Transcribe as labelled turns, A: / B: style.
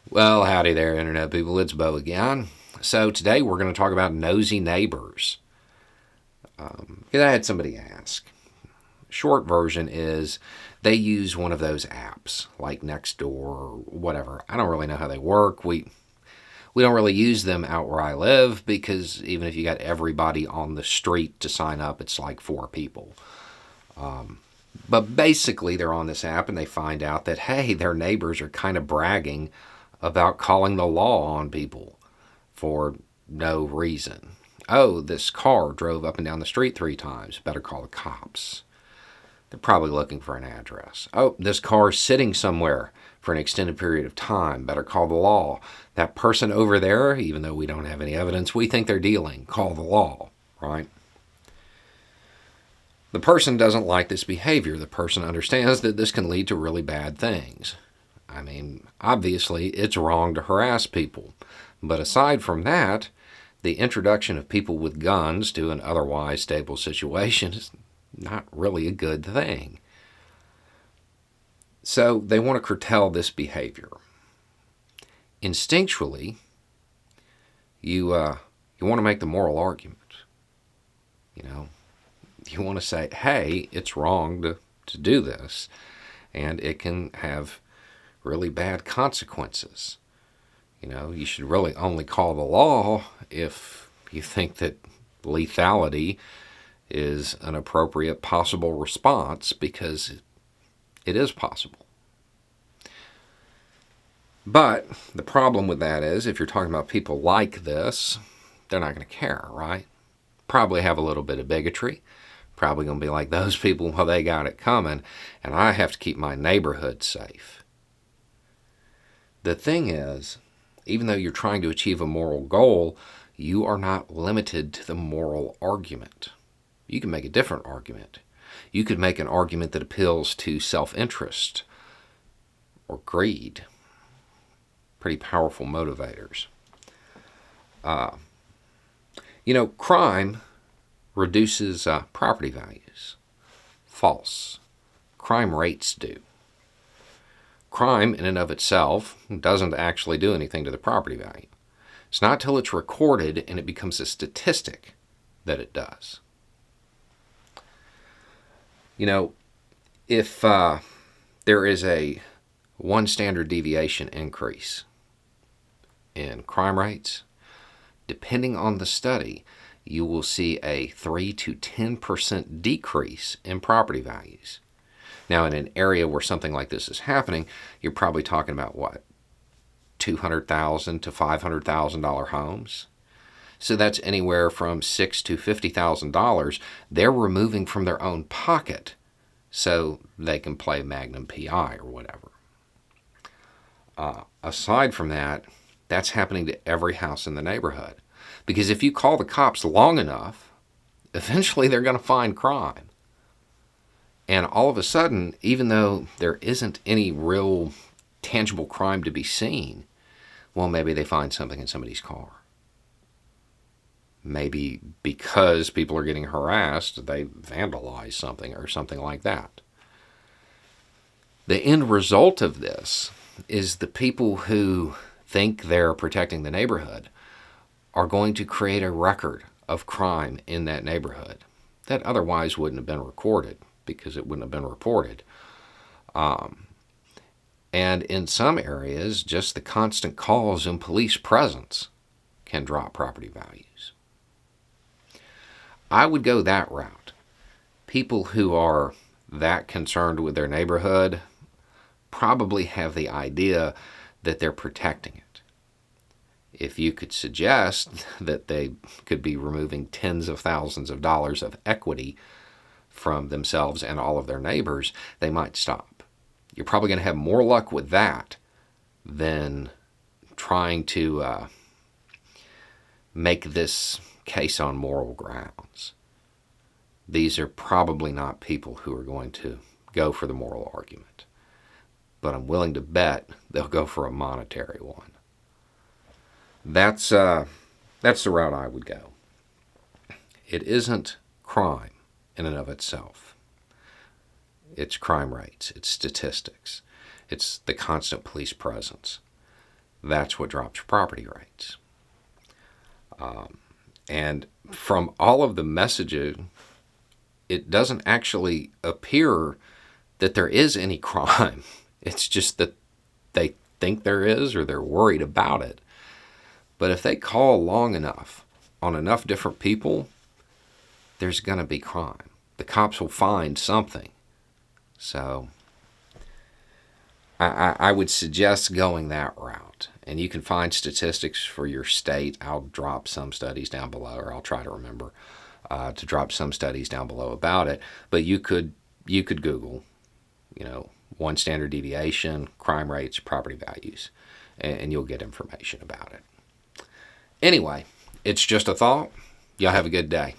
A: Well, howdy there, Internet people. It's Bo again. So, today we're going to talk about nosy neighbors. I had somebody ask. Short version is they use one of those apps like Nextdoor or whatever. I don't really know how they work. We don't really use them out where I live because even if you got everybody on the street to sign up, it's like four people. But basically, they're on this app and they find out that, hey, their neighbors are kind of bragging about calling the law on people for no reason. Oh, this car drove up and down the street 3 times. Better call the cops. They're probably looking for an address. Oh, this car's sitting somewhere for an extended period of time. Better call the law. That person over there, even though we don't have any evidence, we think they're dealing. Call the law, right? The person doesn't like this behavior. The person understands that this can lead to really bad things. I mean, obviously, it's wrong to harass people. But aside from that, the introduction of people with guns to an otherwise stable situation is not really a good thing. So they want to curtail this behavior. Instinctually, you want to make the moral argument. You want to say, hey, it's wrong to do this, and it can have really bad consequences. You should really only call the law if you think that lethality is an appropriate possible response, because it is possible. But the problem with that is, if you're talking about people like this, they're not going to care, right? Probably have a little bit of bigotry. Probably going to be like those people, well, they got it coming, and I have to keep my neighborhood safe. The thing is, even though you're trying to achieve a moral goal, you are not limited to the moral argument. You can make a different argument. You could make an argument that appeals to self-interest or greed. Pretty powerful motivators. Crime reduces property values. False. Crime rates do. Crime, in and of itself, doesn't actually do anything to the property value. It's not till it's recorded and it becomes a statistic that it does. If there is a 1 standard deviation increase in crime rates, depending on the study, you will see a 3 to 10% decrease in property values. Now, in an area where something like this is happening, you're probably talking about what? $200,000 to $500,000 homes. So that's anywhere from $6,000 to $50,000 they're removing from their own pocket so they can play Magnum PI or whatever. Aside from that, that's happening to every house in the neighborhood. Because if you call the cops long enough, eventually they're going to find crime. And all of a sudden, even though there isn't any real tangible crime to be seen, well, maybe they find something in somebody's car. Maybe because people are getting harassed, they vandalize something or something like that. The end result of this is the people who think they're protecting the neighborhood are going to create a record of crime in that neighborhood that otherwise wouldn't have been recorded because it wouldn't have been reported. And in some areas, just the constant calls and police presence can drop property values. I would go that route. People who are that concerned with their neighborhood probably have the idea that they're protecting it. If you could suggest that they could be removing tens of thousands of dollars of equity from themselves and all of their neighbors, they might stop. You're probably going to have more luck with that than trying to make this case on moral grounds. These are probably not people who are going to go for the moral argument. But I'm willing to bet they'll go for a monetary one. That's the route I would go. It isn't crime in and of itself. It's crime rates. It's statistics. It's the constant police presence. that's what drops property rates. And from all of the messaging, it doesn't actually appear that there is any crime. It's just that they think there is, or they're worried about it. But if they call long enough on enough different people, there's going to be crime. The cops will find something. So I would suggest going that route. And you can find statistics for your state. I'll drop some studies down below, or I'll try to remember to drop some studies down below about it. But you could Google, one standard deviation, crime rates, property values, and you'll get information about it. Anyway, it's just a thought. Y'all have a good day.